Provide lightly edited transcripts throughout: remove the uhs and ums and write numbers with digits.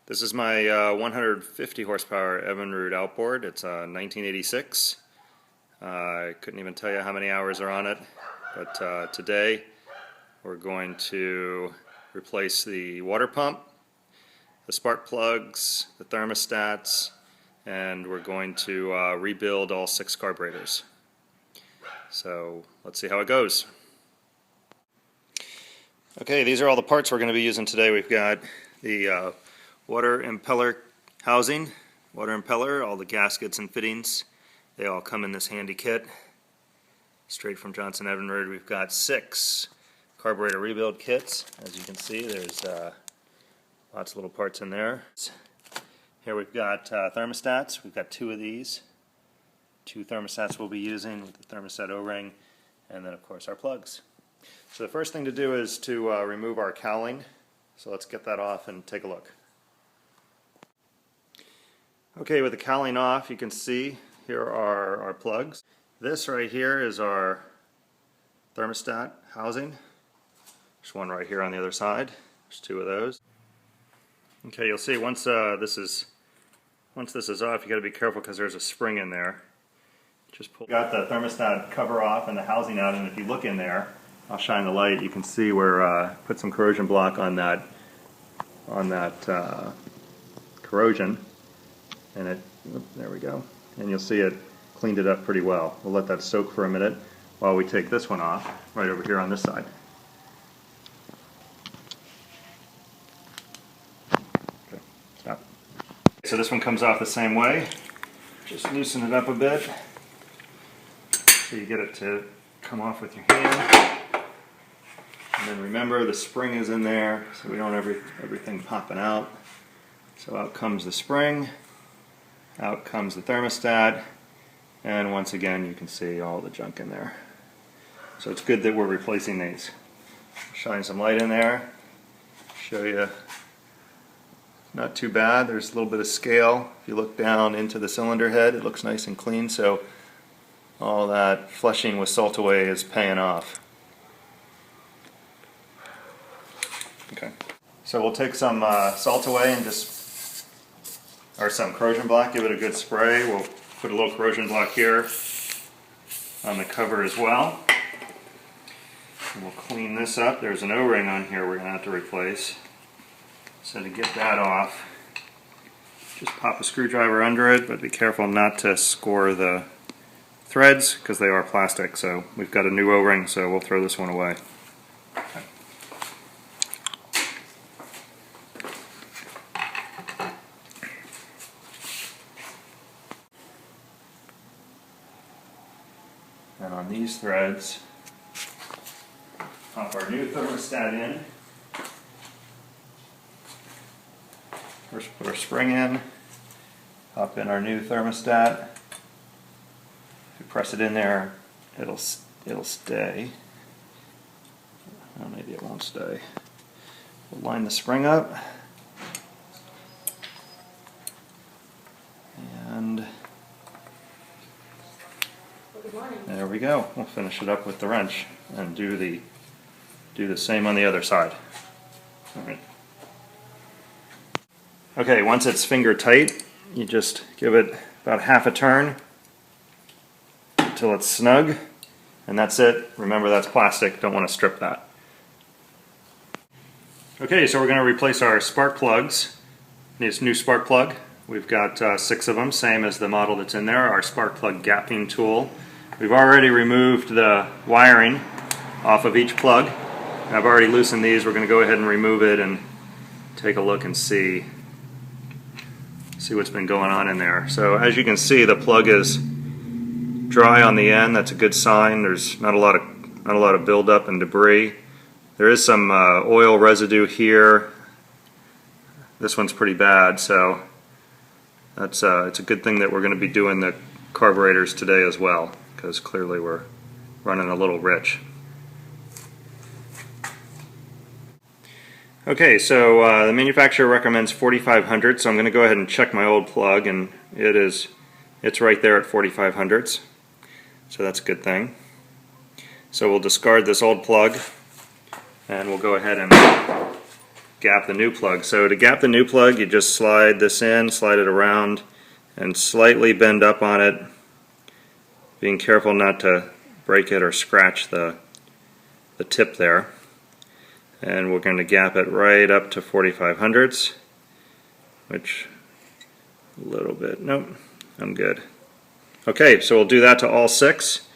This is my 150 horsepower Evinrude outboard. It's a 1986. I couldn't even tell you how many hours are on it, but today we're going to replace the water pump, the spark plugs, the thermostats, and we're going to rebuild all 6 carburetors. So let's see how it goes. Okay, these are all the parts we're going to be using today. We've got the water impeller housing, water impeller, all the gaskets and fittings. They all come in this handy kit, straight from Johnson Evinrude. We've got 6 carburetor rebuild kits. As you can see, there's lots of little parts in there. Here we've got thermostats. We've got 2 of these. 2 thermostats we'll be using with the thermostat O-ring, and then of course our plugs. So the first thing to do is to remove our cowling. So let's get that off and take a look. Okay, with the cowling off, you can see here are our plugs. This right here is our thermostat housing. There's one right here on the other side. There's 2 of those. Okay, you'll see once this is off, you got to be careful because there's a spring in there. Just pull. Got the thermostat cover off and the housing out, and if you look in there, I'll shine the light. You can see where put some corrosion block on that corrosion, and there we go. And you'll see it cleaned it up pretty well. We'll let that soak for a minute while we take this one off, right over here on this side. Okay, stop. So this one comes off the same way. Just loosen it up a bit so you get it to come off with your hand. And then remember, the spring is in there, so we don't have everything popping out. So out comes the spring, out comes the thermostat, and once again you can see all the junk in there. So it's good that we're replacing these. Shine some light in there, show you. Not too bad. There's a little bit of scale. If you look down into the cylinder head, it looks nice and clean, so all that flushing with salt away is paying off. Okay, so we'll take some salt away and or some corrosion block, give it a good spray. We'll put a little corrosion block here on the cover as well. And we'll clean this up. There's an O-ring on here we're going to have to replace. So to get that off, just pop a screwdriver under it, but be careful not to score the threads because they are plastic. So we've got a new O-ring, so we'll throw this one away. Okay. And on these threads, pop our new thermostat in. First put our spring in, pop in our new thermostat. If you press it in there, it'll stay. Well, maybe it won't stay. We'll line the spring up. And there we go. We'll finish it up with the wrench and do the same on the other side. All right. Okay, once it's finger tight, you just give it about half a turn until it's snug, and that's it. Remember, that's plastic. Don't want to strip that. Okay, so we're going to replace our spark plugs. This new spark plug. We've got 6 of them, same as the model that's in there. Our spark plug gapping tool. We've already removed the wiring off of each plug. I've already loosened these. We're going to go ahead and remove it and take a look and see what's been going on in there. So as you can see, the plug is dry on the end. That's a good sign. There's not a lot of buildup and debris. There is some oil residue here. This one's pretty bad, so it's a good thing that we're going to be doing the carburetors today as well, because clearly we're running a little rich. Okay, so the manufacturer recommends 4500, so I'm going to go ahead and check my old plug, and it's right there at 4500s, so that's a good thing. So we'll discard this old plug, and we'll go ahead and gap the new plug. So to gap the new plug, you just slide this in, slide it around, and slightly bend up on it, being careful not to break it or scratch the tip there. And we're going to gap it right up to 4500s, which a little bit, nope, I'm good. Okay, so we'll do that to all 6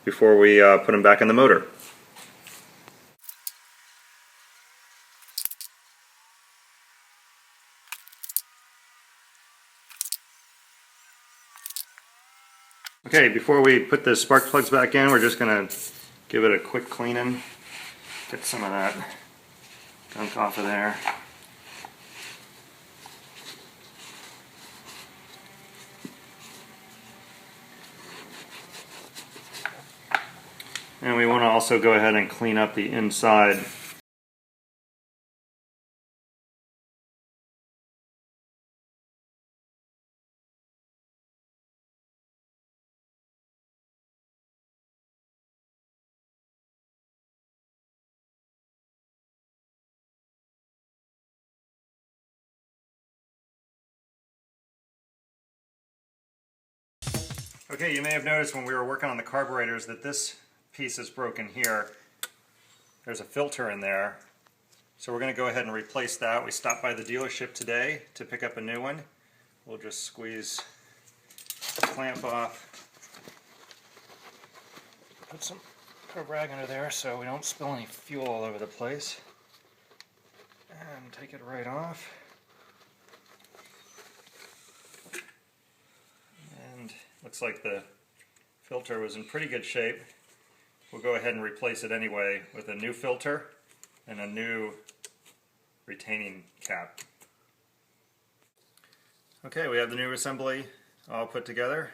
before we put them back in the motor. Okay, before we put the spark plugs back in, we're just going to give it a quick cleaning, get some of that gunk off of there. And we want to also go ahead and clean up the inside. Okay, you may have noticed when we were working on the carburetors that this piece is broken here. There's a filter in there. So we're going to go ahead and replace that. We stopped by the dealership today to pick up a new one. We'll just squeeze the clamp off. Put some rag under there so we don't spill any fuel all over the place. And take it right off. And looks like the filter was in pretty good shape. We'll go ahead and replace it anyway with a new filter and a new retaining cap. Okay, we have the new assembly all put together.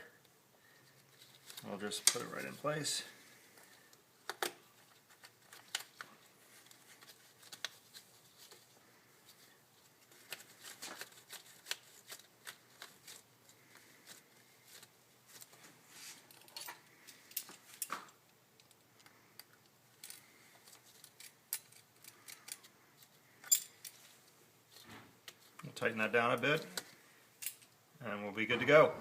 I'll just put it right in place. We'll tighten that down a bit and we'll be good to go.